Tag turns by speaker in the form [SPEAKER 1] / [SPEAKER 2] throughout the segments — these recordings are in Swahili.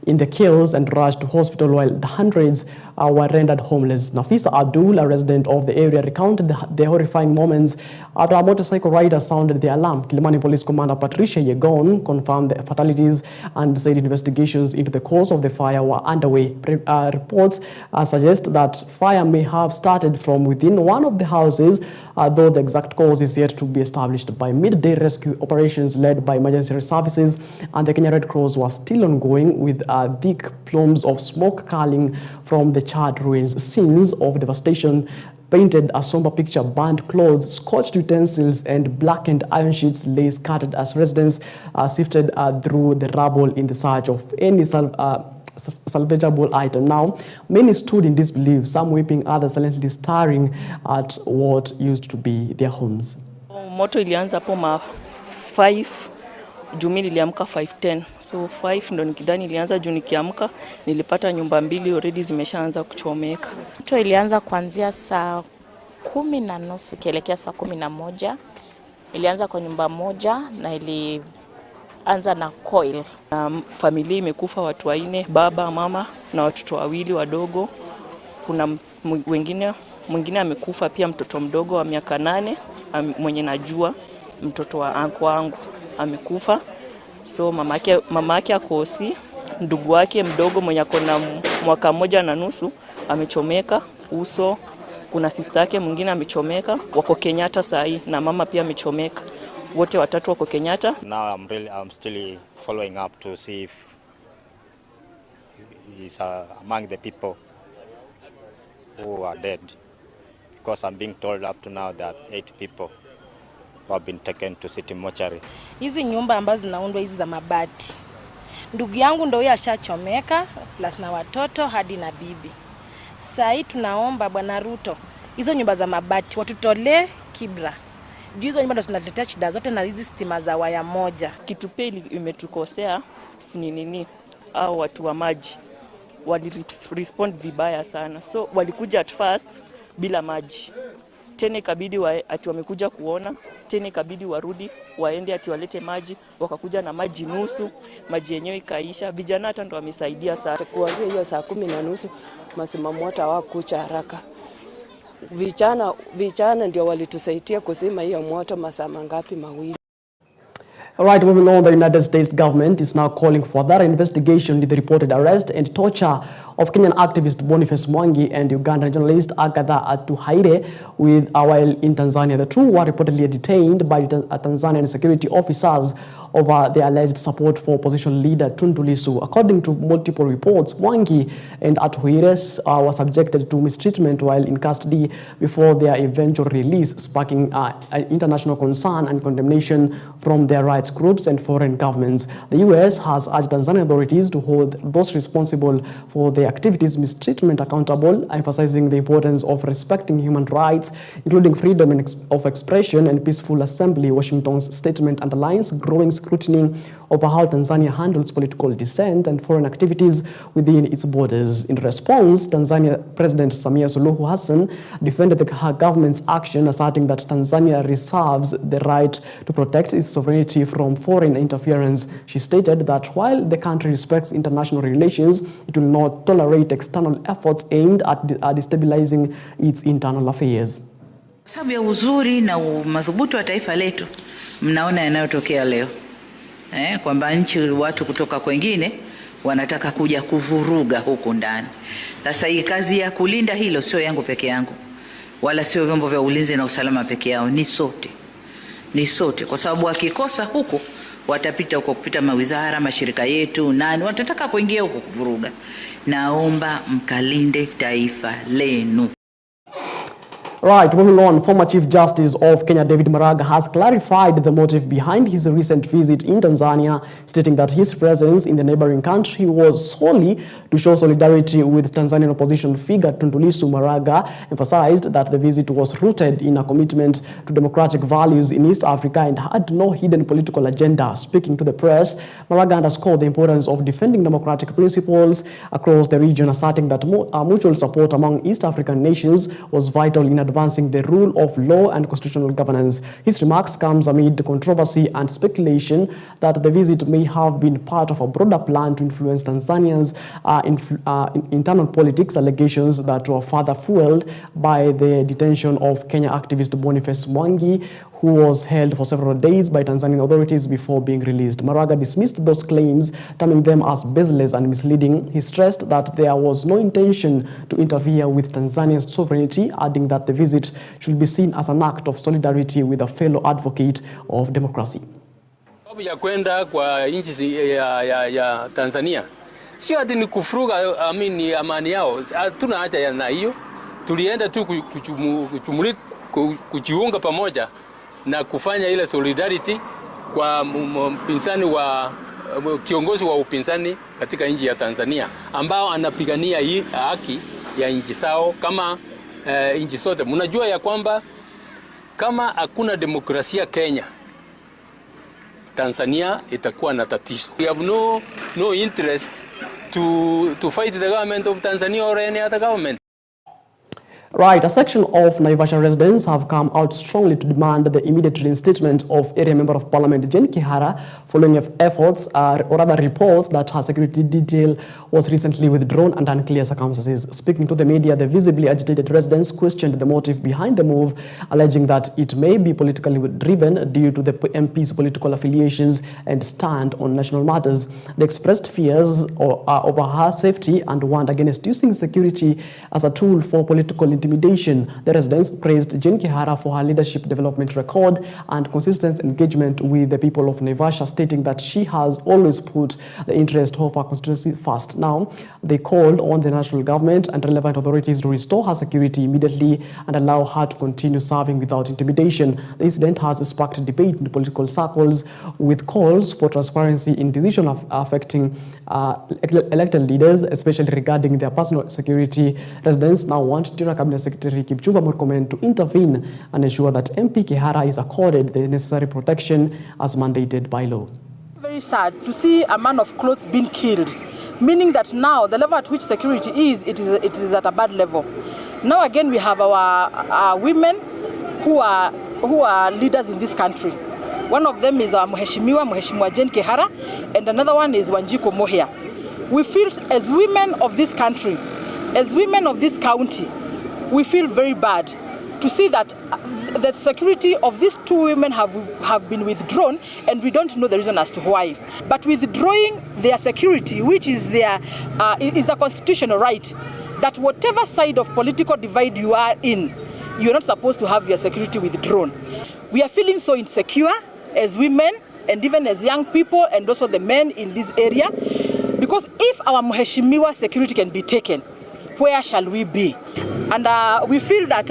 [SPEAKER 1] in the chaos and rushed to hospital, while hundreds were rendered homeless. Nafisa Abdul, a resident of the area, recounted the horrifying moments after a motorcycle rider sounded the alarm. Kilimani Police Commander Patricia Yegon confirmed the fatalities and said investigations into the cause of the fire were underway. Reports suggest that fire may have started from within one of the houses, though the exact cause is yet to be established. By midday, rescue operations led by emergency services and the Kenya Red Cross were still ongoing, with thick plumes of smoke curling from the charred ruins. Scenes of devastation painted a somber picture. Burned clothes, scorched utensils, and blackened iron sheets lay scattered as residents sifted through the rubble in the search of any salvageable item. Now, many stood in disbelief, some weeping, others silently staring at what used to be their homes.
[SPEAKER 2] Moto ilianza hapo 5, juu mimi niliamka 5:10. So 5 ndo nikidhani ilianza, juu nikiamka nilipata nyumba mbili already zimeshaanza kuchomeka.
[SPEAKER 3] Moto ilianza kuanzia saa 10:30 kielekea saa 11. Ilianza kwa nyumba moja na ilianza na coil. Familia imekufa watu 4, baba, mama na watoto 2 wadogo. Kuna mwingine amekufa pia, mtoto mdogo wa miaka 8 mwenye najua, mtoto wa anko wangu amekufa. So mama yake akosi, ndugu wake mdogo mwenye akona mwaka 1.5 amechomeka uso. Kuna sister yake mwingine amechomeka, wako Kenyatta sahi, na mama pia amechomeka. Wote watatu wako Kenyatta.
[SPEAKER 4] Now I'm still following up to see if he's among the people who are dead, because I'm being told up to now that 8 people have been taken to city mortuary.
[SPEAKER 5] Hizi nyumba ambazo zinaundwa hizi za mabati, ndugu yangu ndio yeye ashachomeka plus na watoto hadi na bibi. Sasa tunaomba Bwana Ruto, hizo nyumba za mabati watutolee Kibra. Hizo nyumba ndo tunaletea shida zote, na hizi stima za waya moja.
[SPEAKER 2] Kitu pia imetukosea ni nini, au watu wa maji wali respond vibaya sana. So walikuja at first bila maji, tena ikabidi ati wamekuja kuona, tena ikabidi warudi waende ati walete maji, wakakuja na maji nusu, maji yenyewe ikaisha. Vijana hata ndo wamesaidia sana.
[SPEAKER 6] Kuanzia hiyo saa 10:30 masima moto hawakucha haraka. Vijana ndio walitusaidia kuzima hiyo moto masaa mangapi, mawili.
[SPEAKER 1] All right, moving on, the United States government is now calling for thorough investigation into the reported arrest and torture of Kenyan activist Boniface Mwangi and Ugandan journalist Agatha Atuhaire while in Tanzania. The two were reportedly detained by Tanzanian security officers over their alleged support for opposition leader Tundu Lissu. According to multiple reports, Mwangi and Atuhaire were subjected to mistreatment while in custody before their eventual release, sparking international concern and condemnation from their rights groups and foreign governments. The U.S. has urged Tanzanian authorities to hold those responsible for their activities' mistreatment accountable, emphasizing the importance of respecting human rights, including freedom of expression and peaceful assembly. Washington's statement underlines growing scrutiny over how Tanzania handles political dissent and foreign activities within its borders. In response, Tanzania President Samia Suluhu Hassan defended her government's action, asserting that Tanzania reserves the right to protect its sovereignty from foreign interference. She stated that while the country respects international relations, it will not tolerate external efforts aimed at destabilizing its internal affairs.
[SPEAKER 7] Sababu ya uzuri na madhubuti wa taifa letu, mnaona yanayotokea leo. Kwamba nchi, watu kutoka kwingine wanataka kuja kuvuruga huku ndani. Sasa hii kazi ya kulinda hilo sio yangu peke yangu, wala sio vyombo vya ulinzi na usalama peke yao, ni sote. Ni sote, kwa sababu wakikosa huko watapita huko, kupita mawizara, mashirika yetu, nani watataka kuingia huko kuvuruga. Naomba mkalinde taifa lenu.
[SPEAKER 1] Right, moving on, former Chief Justice of Kenya David Maraga has clarified the motive behind his recent visit in Tanzania, stating that his presence in the neighboring country was solely to show solidarity with Tanzanian opposition figure Tundu Lissu. Maraga emphasized that the visit was rooted in a commitment to democratic values in East Africa and had no hidden political agenda. Speaking to the press, Maraga underscored the importance of defending democratic principles across the region, asserting that mutual support among East African nations was vital in advancing the rule of law and constitutional governance. His remarks comes amid controversy and speculation that the visit may have been part of a broader plan to influence Tanzania's internal politics, allegations that were further fueled by the detention of Kenya activist Boniface Mwangi, who was held for several days by Tanzanian authorities before being released. Macharia dismissed those claims, terming them as baseless and misleading. He stressed that there was no intention to interfere with Tanzania's sovereignty, adding that the visit should be seen as an act of solidarity with a fellow advocate of democracy.
[SPEAKER 8] Ya kwenda kwa nchi ya Tanzania sio ati ni kufuruga amani yao, tuna haja ya na hiyo. Tulienda tu kujiunga pamoja na kufanya ile solidarity kwa mpinzani wa kiongozi wa upinzani katika nchi ya Tanzania ambao anapigania hii haki ya nchi sao kama nchi zote. Mnajua ya kwamba kama hakuna demokrasia Kenya, Tanzania itakuwa na tatizo. We have no interest to fight the government of Tanzania or any other government.
[SPEAKER 1] Right, a section of Naivasha residents have come out strongly to demand the immediate reinstatement of Area Member of Parliament Jane Kihara following efforts or rather reports that her security detail was recently withdrawn under unclear circumstances. Speaking to the media, the visibly agitated residents questioned the motive behind the move, alleging that it may be politically driven due to the MP's political affiliations and stand on national matters. They expressed fears over her safety and warned against using security as a tool for political intimidation. The residents praised Jane Kihara for her leadership development record and consistent engagement with the people of Naivasha, stating that she has always put the interest of her constituency first. Now, they called on the national government and relevant authorities to restore her security immediately and allow her to continue serving without intimidation. The incident has sparked debate in political circles with calls for transparency in decisions affecting elected leaders, especially regarding their personal security. Residents now want General Cabinet Secretary Kipchumba Murkomen to intervene and ensure that MP Kihara is accorded the necessary protection as mandated by law.
[SPEAKER 9] Very sad to see a man of clothes being killed, meaning that now the level at which security is, it is at a bad level. Now again we have our women who are leaders in this country. One of them is Mheshimiwa Jane Kihara, and another one is Wanjiku Mohia. We feel as women of this country, as women of this county, we feel very bad to see that the security of these two women have been withdrawn, and we don't know the reason as to why. But withdrawing their security, which is is a constitutional right, that whatever side of political divide you are in, you're not supposed to have your security withdrawn. We are feeling so insecure as women and even as young people and also the men in this area, because if our Mheshimiwa security can be taken, where shall we be? And we feel that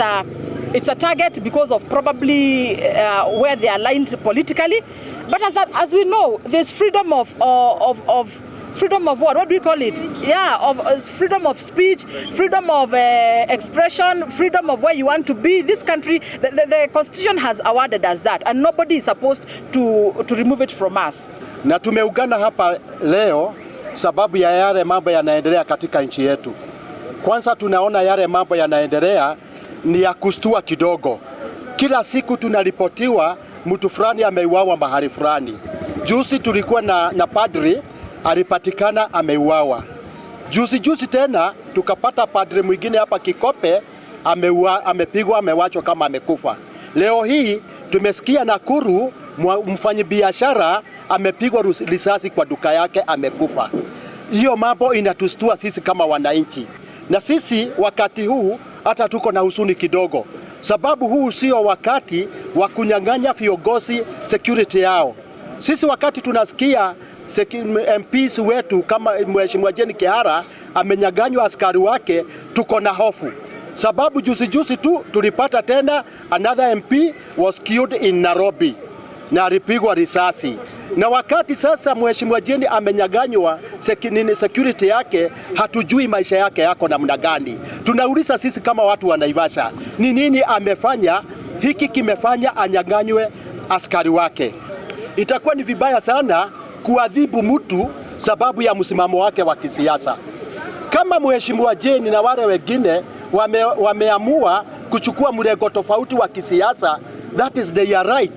[SPEAKER 9] it's a target because of probably where they are aligned politically. But as we know, there's freedom of freedom of what? What do we call it? Yeah, of freedom of speech, freedom of expression, freedom of where you want to be. This country, the Constitution has awarded us that, and nobody is supposed to remove it from us.
[SPEAKER 10] Na tumeungana hapa leo sababu ya yale mambo yanaendelea katika nchi yetu. Kwanza tunaona yale mambo yanaendelea ni ya kustua kidogo. Kila siku tunaripotiwa mtu fulani ameuawa mahali fulani. Juzi tulikuwa na padri alipatikana ameuawa. Juzi tena tukapata padri mwingine hapa Kikope amepigwa, amewachwa kama amekufa. Leo hii tumesikia Nakuru mfanyabiashara amepigwa risasi kwa duka yake amekufa. Hiyo mambo inatustua sisi kama wananchi. Na sisi wakati huu hata tuko na huzuni kidogo, sababu huu sio wakati wa kunyang'anya viongozi security yao. Sisi wakati tunasikia MPs wetu kama Mheshimiwa Jane Kihara amenyang'anywa askari wake, tuko na hofu. Sababu juzi tu tulipata tena another MP was killed in Nairobi na alipigwa risasi. Na wakati sasa Mheshimiwa Jane amenyang'anywa security yake, hatujui maisha yake yako namna gani. Tunauliza sisi kama watu wa Naivasha, ni nini amefanya hiki kimefanya anyang'anywe askari wake? Itakuwa ni vibaya sana kuadhibu mtu sababu ya msimamo wake wa kisiasa. Kama Mheshimiwa Jane na wale wengine wameamua kuchukua mrengo tofauti wa kisiasa, that is their right.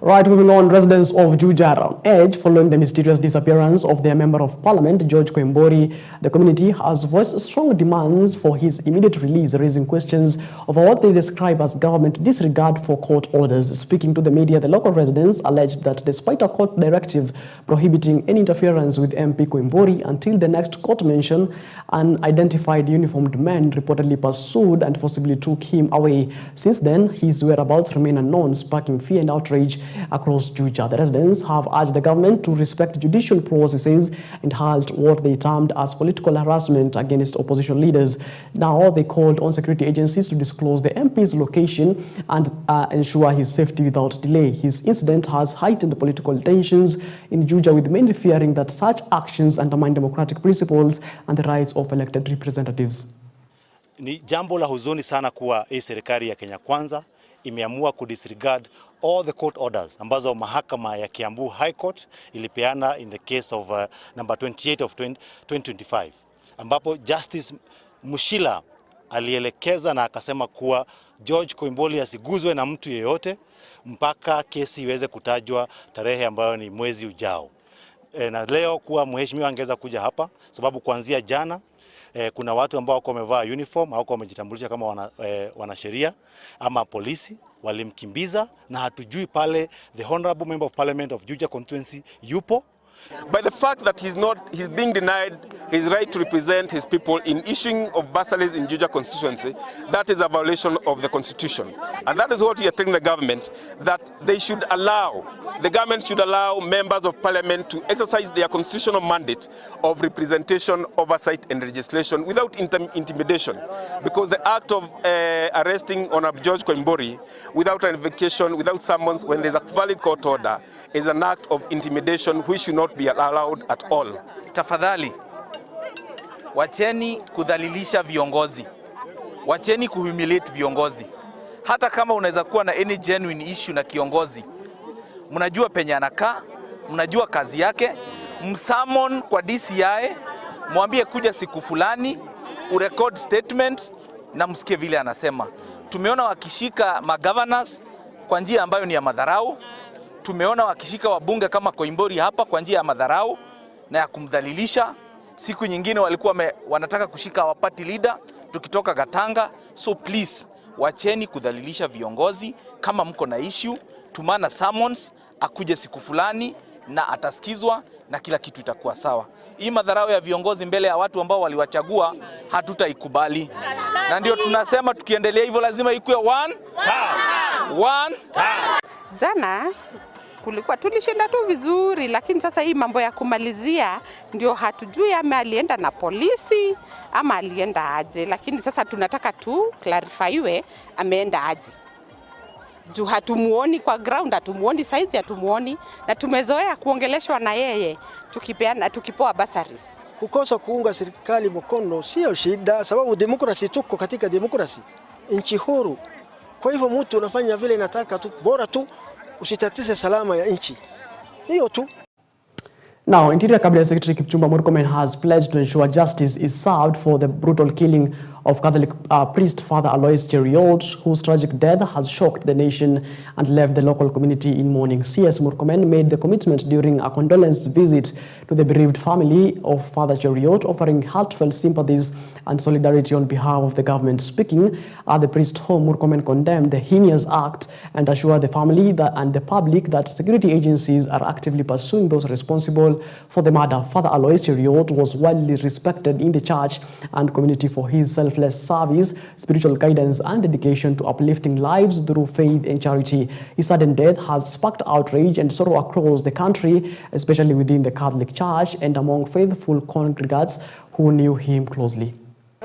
[SPEAKER 1] Right, moving on, residents of Juja are on edge following the mysterious disappearance of their Member of Parliament, George Koimburi. The community has voiced strong demands for his immediate release, raising questions over what they describe as government disregard for court orders. Speaking to the media, the local residents alleged that despite a court directive prohibiting any interference with MP Koimburi until the next court mention, unidentified uniformed men reportedly pursued and forcibly took him away. Since then, his whereabouts remain unknown, sparking fear and outrage across Juja. The residents have urged the government to respect judicial processes and halt what they termed as political harassment against opposition leaders. Now, they called on security agencies to disclose the MP's location and ensure his safety without delay. His incident has heightened political tensions in Juja, with many fearing that such actions undermine democratic principles and the rights of elected representatives.
[SPEAKER 11] Ni jambo la huzuni sana kuwa hii serikali ya Kenya Kwanza imeamua kudisregard all the court orders ambazo mahakama ya Kiambu High Court ilipeana in the case of number 28 of 2025, ambapo Justice Mushila alielekeza na akasema kuwa George Koimburi asiguzwe na mtu yeyote mpaka kesi iweze kutajwa tarehe ambayo ni mwezi ujao. Na leo kuwa mheshimiwa angeza kuja hapa sababu kuanzia jana kuna watu ambao wako wamevaa uniform au wamejitambulisha kama wanasheria ama polisi, walimkimbiza na hatujui pale the honorable member of parliament of Juja constituency yupo.
[SPEAKER 12] By the fact that he's being denied his right to represent his people in issuing of bursaries in Juja constituency, that is a violation of the constitution. And that is what we are telling the government, that they should allow, the government should allow members of parliament to exercise their constitutional mandate of representation, oversight and legislation without intimidation. Because the act of arresting Honorable George Koimburi without an invocation, without summons, when there's a valid court order, is an act of intimidation which should not be allowed at all.
[SPEAKER 13] Tafadhali, wacheni kudhalilisha viongozi. Wacheni kuhumiliate viongozi. Hata kama unaweza kuwa na any genuine issue na kiongozi, mnajua penye anakaa, mnajua kazi yake, msummon kwa DCI, mwambie kuja siku fulani, urecord statement na msikie vile anasema. Tumeona wakishika magovernors kwa njia ambayo ni ya madharau. Tumeona wakishika wabunge kama Koimburi hapa kwa njia ya madharau na ya kumdhalilisha. Siku nyingine walikuwa wanataka kushika our party leader tukitoka Gatanga. So please, wacheni kudhalilisha viongozi. Kama mko na issue, tumana summons, akuje siku fulani na atasikizwa na kila kitu itakuwa sawa. Hii madharau ya viongozi mbele ya watu ambao waliwachagua hatutaikubali. Na ndio tunasema tukiendelea hivyo lazima ikuwe one time.
[SPEAKER 14] Jana tulishinda tu vizuri, lakini sasa hii mambo ya kumalizia ndio hatujui ama alienda na polisi ama alienda aje, lakini sasa tunataka tu clarifywe ameenda aje. Juu hatumuoni kwa ground, hatumuoni size, hatumuoni, na tumezoea kuongeleshwa na yeye tukipoa bursaries.
[SPEAKER 15] Kukosa kuunga serikali mkono sio shida, sababu demokrasi, tuko katika demokrasi, nchi huru. Kwa hivyo mtu unafanya vile inataka tu, bora tu usitatize salama ya nchi. Hiyo tu.
[SPEAKER 1] Now, Interior Cabinet Secretary Kipchumba Murkomen has pledged to ensure justice is served for the brutal killing of Catholic priest Father Alois Cheriot, whose tragic death has shocked the nation and left the local community in mourning. CS Murkomen made the commitment during a condolence visit to the bereaved family of Father Cheriot, offering heartfelt sympathies and solidarity on behalf of the government. Speaking at the priest's home, Murkomen condemned the heinous act and assured the family and the public that security agencies are actively pursuing those responsible for the murder. Father Alois Cheriot was widely respected in the church and community for his selfless service, spiritual guidance and dedication to uplifting lives through faith and charity. His sudden death has sparked outrage and sorrow across the country, especially within the Catholic Church and among faithful congregants who knew him closely.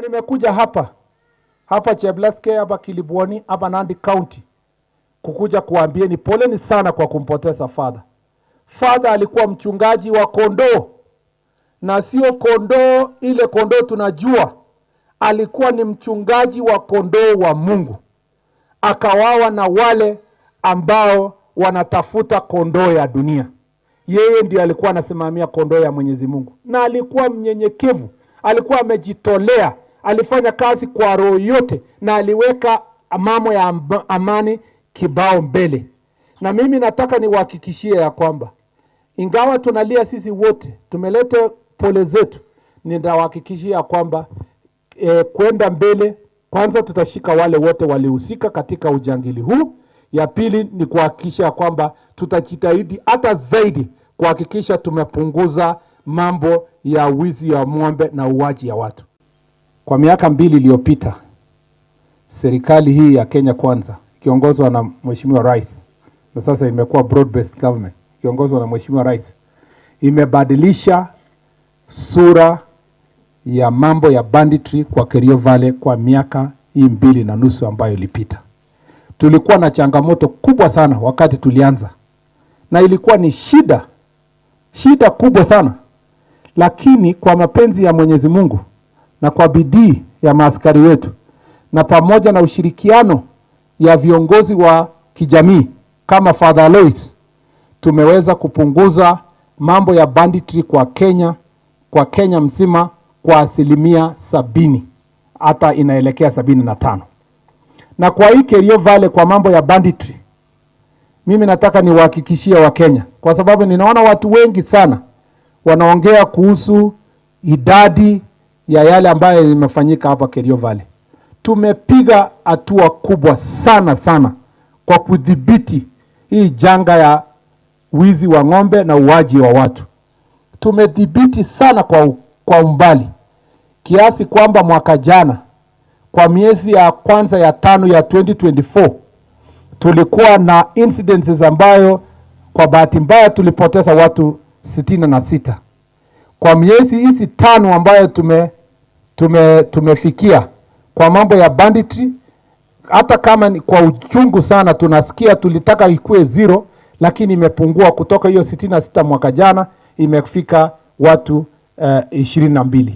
[SPEAKER 16] Nimekuja hapa Cheblaske, hapa Kilibwani, hapa Nandi County kukuja kuambieni poleni sana kwa kumpoteza Father. Father alikuwa mchungaji wa kondoo, na sio kondoo ile kondoo tunajua. Alikuwa ni mchungaji wa kondoo wa Mungu. Akawawa na wale ambao wanatafuta kondoo ya dunia. Yeye ndiye alikuwa anasimamia kondoo ya Mwenyezi Mungu. Na alikuwa mnyenyekevu, alikuwa amejitolea, alifanya kazi kwa roho yote na aliweka mambo ya amani kibao mbele. Na mimi nataka niwahakikishie ya kwamba ingawa tunalia sisi wote, tumeleta pole zetu, nitawahakikishia kwamba kwenda mbele, kwanza tutashika wale wote walihusika katika ujangili huu. Ya pili ni kuhakikisha kwamba tutajitahidi hata zaidi kuhakikisha tumepunguza mambo ya wizi ya ng'ombe na uwaji ya watu. Kwa miaka 2 iliyopita, serikali hii ya Kenya Kwanza kiongozwa na Mheshimiwa Rais, na sasa imekuwa broad based government kiongozwa na Mheshimiwa Rais, imebadilisha sura ya mambo ya banditry kwa Kerio Valley kwa miaka hii 2.5 ambayo ilipita. Tulikuwa na changamoto kubwa sana wakati tulianza, na ilikuwa ni shida kubwa sana, lakini kwa mapenzi ya Mwenyezi Mungu na kwa bidii ya maaskari wetu na pamoja na ushirikiano ya viongozi wa kijamii kama Father Lois, tumeweza kupunguza mambo ya banditry kwa Kenya mzima kwa 70%, hata inaelekea 75%. Na kwa hii Kerio Valley kwa mambo ya banditry, mimi nataka niwahakikishie wa Kenya, kwa sababu ninaona watu wengi sana wanaongea kuhusu idadi ya yale ambayo imefanyika hapa Kerio Valley. Tumepiga hatua kubwa sana kwa kudhibiti hii janga ya wizi wa ng'ombe na uwaji wa watu. Tumedhibiti sana kwa umbali kiasi kwamba mwaka jana kwa miezi ya kwanza ya 5 ya 2024 tulikuwa na incidences ambayo kwa bahati mbaya tulipoteza watu 66. Kwa miezi hizi 5 ambayo tumefikia kwa mambo ya banditry, hata kama ni kwa uchungu sana tunasikia tulitaka ikuwe 0, lakini imepungua kutoka hiyo 66 mwaka jana imefika watu 22.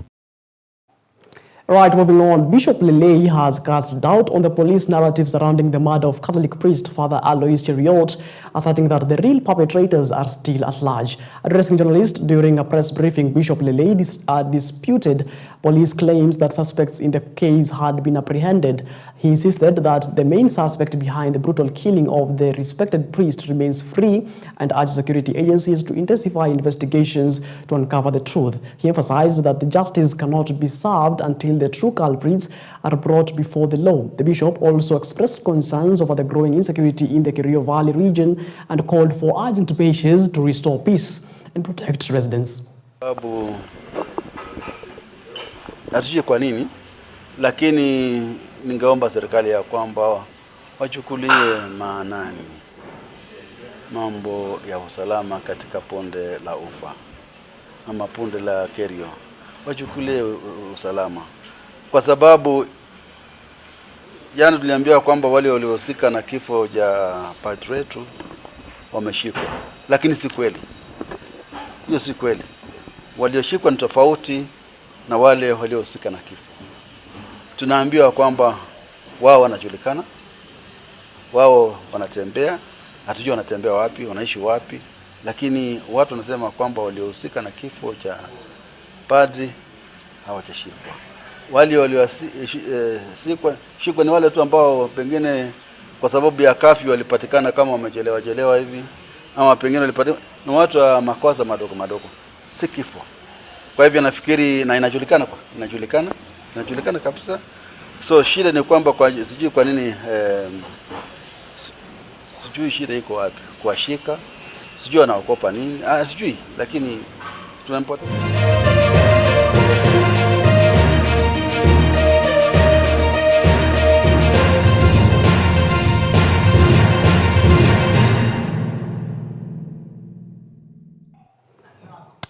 [SPEAKER 1] Right, moving on. Bishop Lelei has cast doubt on the police narrative surrounding the murder of Catholic priest Father Alois Cheriot, asserting that the real perpetrators are still at large. Addressing journalists during a press briefing, Bishop Lelei disputed police claims that suspects in the case had been apprehended. He insisted that the main suspect behind the brutal killing of the respected priest remains free and urged security agencies to intensify investigations to uncover the truth. He emphasized that the justice cannot be served until the true culprits are brought before the law. The bishop also expressed concerns over the growing insecurity in the Kerio Valley region and called for urgent measures to restore peace and protect residents.
[SPEAKER 17] Hatujui kwa nini, lakini ningeomba serikali ya kwamba wachukulie maanani mambo ya usalama katika ponde la Ufa ama ponde la Kerio. Wachukulie usalama, kwa sababu jana tuliambiwa kwamba wale waliohusika na kifo cha padre wetu wameshikwa, lakini si kweli. Hiyo si kweli. Walioshikwa ni tofauti na wale waliohusika na kifo. Tunaambiwa kwamba wao wanajulikana, wao wanatembea, hatujui wanatembea wapi, wanaishi wapi, lakini watu wanasema kwamba waliohusika na kifo cha padri hawatashikwa. Wale walioshikwa ni wale tu ambao pengine kwa sababu ya kafyu walipatikana kama wamechelewa hivi, ama pengine walipatikana ni watu wa makosa madogo, si kifo. Kwa hivyo nafikiri na inajulikana kabisa. So shida ni kwamba sijui kwa nini sijui shida iko wapi kuwashika, sijui wanaokopa nini, sijui, lakini tunampoteza.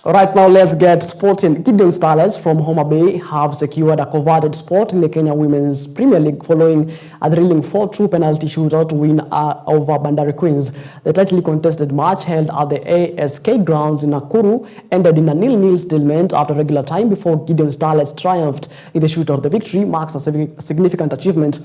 [SPEAKER 1] Right now, let's get sporting. Gideon Starlets from Homa Bay have secured a coveted spot in the Kenya Women's Premier League following a thrilling 4-2 penalty shootout win over Bandari Queens. The tightly contested match held at the ASK grounds in Nakuru ended in a 0-0 stalemate after regular time before Gideon Starlets triumphed in the shootout. The victory marks a significant achievement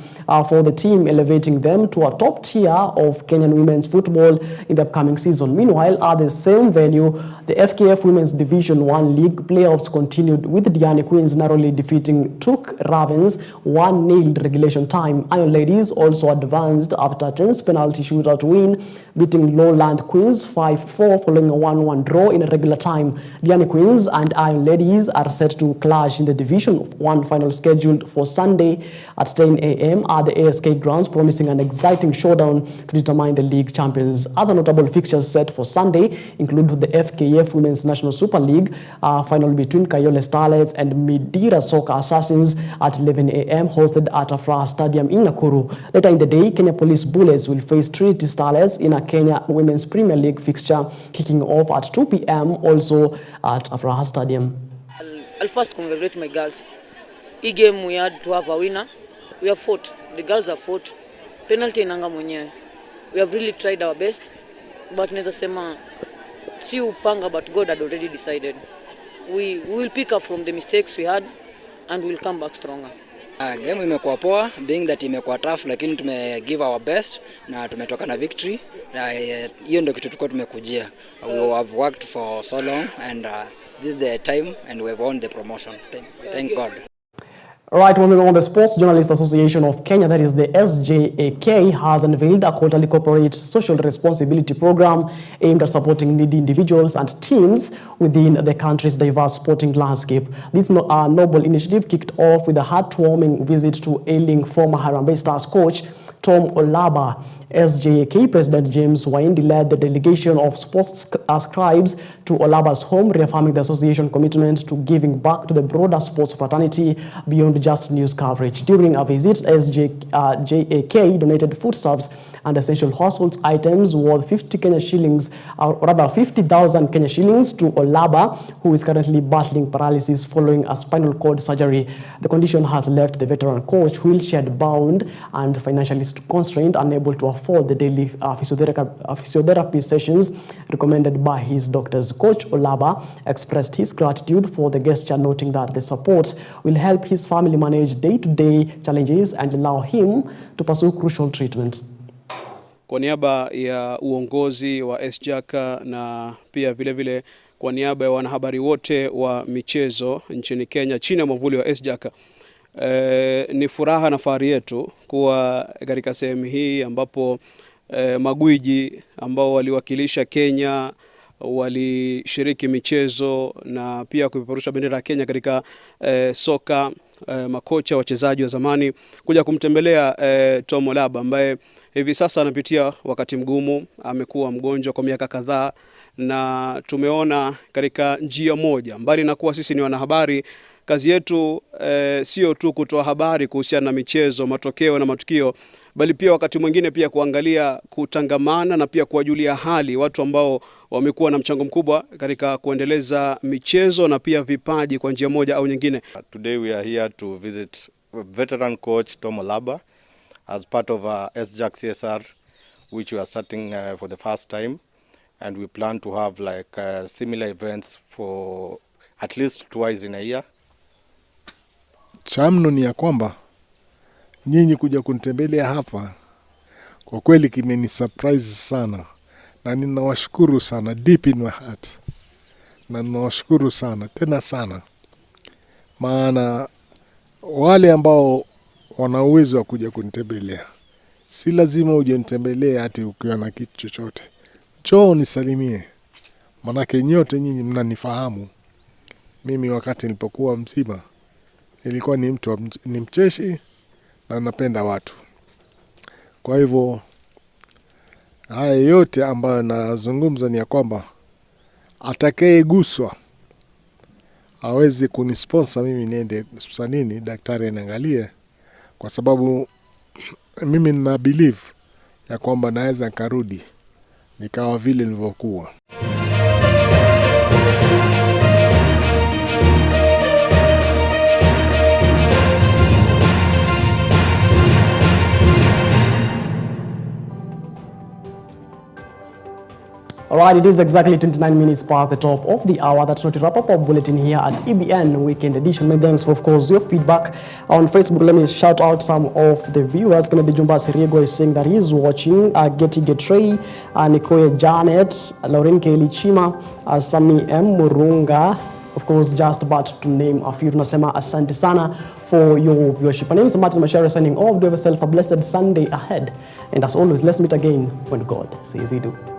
[SPEAKER 1] for the team, elevating them to a top tier of Kenyan women's football in the upcoming season. Meanwhile, at the same venue, the FKF Women's Women's Division 1 League playoffs continued with Diani Queens narrowly defeating Tuk Ravens 1-0 regulation time. Iron Ladies also advanced after a tense penalty shootout win, beating Lowland Queens 5-4 following a 1-1 draw in a regular time. Diani Queens and Iron Ladies are set to clash in the Division 1 final scheduled for Sunday at 10 a.m. at the ASK grounds, promising an exciting showdown to determine the league champions. Other notable fixtures set for Sunday include the FKF Women's National Super League final between Kayole Starlets and Midira Soccer Assassins at 11 a.m. hosted at Afraha Stadium in Nakuru. Later in the day, Kenya Police Bullets will face Trinity Starlets in a Kenya Women's Premier League fixture kicking off at 2 p.m. also at Afraha Stadium.
[SPEAKER 18] I'll first congratulate my girls. This game we had to have a winner. We have fought. The girls have fought. Penalty inanga mwenyewe. We have really tried our best, but naweza sema si upanga, but God had already decided. We will pick up from the mistakes we had and we will come back stronger.
[SPEAKER 19] Game imekuwa poa, being that imekuwa tough, lakini tume give our best na tumetoka na victory. Hiyo ndio kitu tulikuwa tumekujia. We have worked for so long and this is the time and we have won the promotion. Thank God.
[SPEAKER 1] All right, moving on, the Sports Journalists Association of Kenya, that is the SJAK, has unveiled a quarterly corporate social responsibility program aimed at supporting needy individuals and teams within the country's diverse sporting landscape. This noble initiative kicked off with a heartwarming visit to ailing former Harambee Stars coach Tom Olaba. SJAK President James Waindi led the delegation of sports scribes to Olaba's home, reaffirming the association commitment to giving back to the broader sports fraternity beyond just news coverage. During a visit, SJAK donated foodstuffs and essential household items worth 50 Kenya shillings, or rather 50,000 Kenya shillings to Olaba, who is currently battling paralysis following a spinal cord surgery. The condition has left the veteran coach wheelchair-bound and financially constrained, unable to afford the daily physiotherapy sessions recommended by his doctors. Coach Olaba expressed his gratitude for the gesture, noting that the support will help his family manage day-to-day challenges and allow him to pursue crucial treatment.
[SPEAKER 20] Kwa niaba ya uongozi wa SJAK na pia vile kwa niaba ya wanahabari wote wa michezo nchini Kenya chini ya mwavuli wa SJAK, ni furaha na fahari yetu kuwa katika sehemu hii ambapo magwiji ambao waliwakilisha Kenya walishiriki michezo na pia kupeperusha bendera ya Kenya katika soka, makocha, wachezaji wa zamani kuja kumtembelea Tom Olaba ambaye hivi sasa anapitia wakati mgumu. Amekuwa mgonjwa kwa miaka kadhaa na tumeona katika njia moja, mbali na kuwa sisi ni wanahabari, kazi yetu sio tu kutoa habari kuhusiana na michezo, matokeo na matukio, bali pia wakati mwingine pia kuangalia, kutangamana na pia kuwajulia hali watu ambao wamekuwa na mchango mkubwa katika kuendeleza michezo na pia vipaji kwa njia moja au nyingine.
[SPEAKER 21] Today we are here to visit veteran coach Tom Olaba as part of SJAK CSR, which we are starting for the first time, and we plan to have like similar events for at least twice in a year.
[SPEAKER 22] Chamno ni ya kwamba nyinyi kuja kunitembelea hapa kwa kweli kimeni surprise sana, na ninawashukuru sana deep in my heart, na ninawashukuru sana tena sana, maana wale ambao wana uwezo wa kuja kunitembelea, si lazima uje nitembelee hati ukiwa na kitu chochote. Njoo nisalimie, manake nyote nyinyi mnanifahamu. Mimi wakati nilipokuwa mzima nilikuwa ni mtu ni mcheshi na napenda watu. Kwa hivyo haya yote ambayo nazungumza ni ya kwamba atakayeguswa hawezi kunisponsor mimi niende hospitalini daktari aniangalie, kwa sababu mimi nina believe ya kwamba naweza karudi nikawa vile nilivyokuwa.
[SPEAKER 1] All Alright, it is exactly 29 minutes past the top of the hour. That's not to wrap up our bulletin here at EBN Weekend Edition. Many thanks for, of course, your feedback. On Facebook, let me shout out some of the viewers. Kennedy Jumba Siriego is saying that he's watching. Getty Getrey, Nikoye Janet, Lauren Kelly Chima, Sami M. Murunga, of course, just about to name a few. Tunasema asante sana for your viewership. My name is Martin Macharia signing off. Do have yourself a blessed Sunday ahead. And as always, let's meet again when God says we do.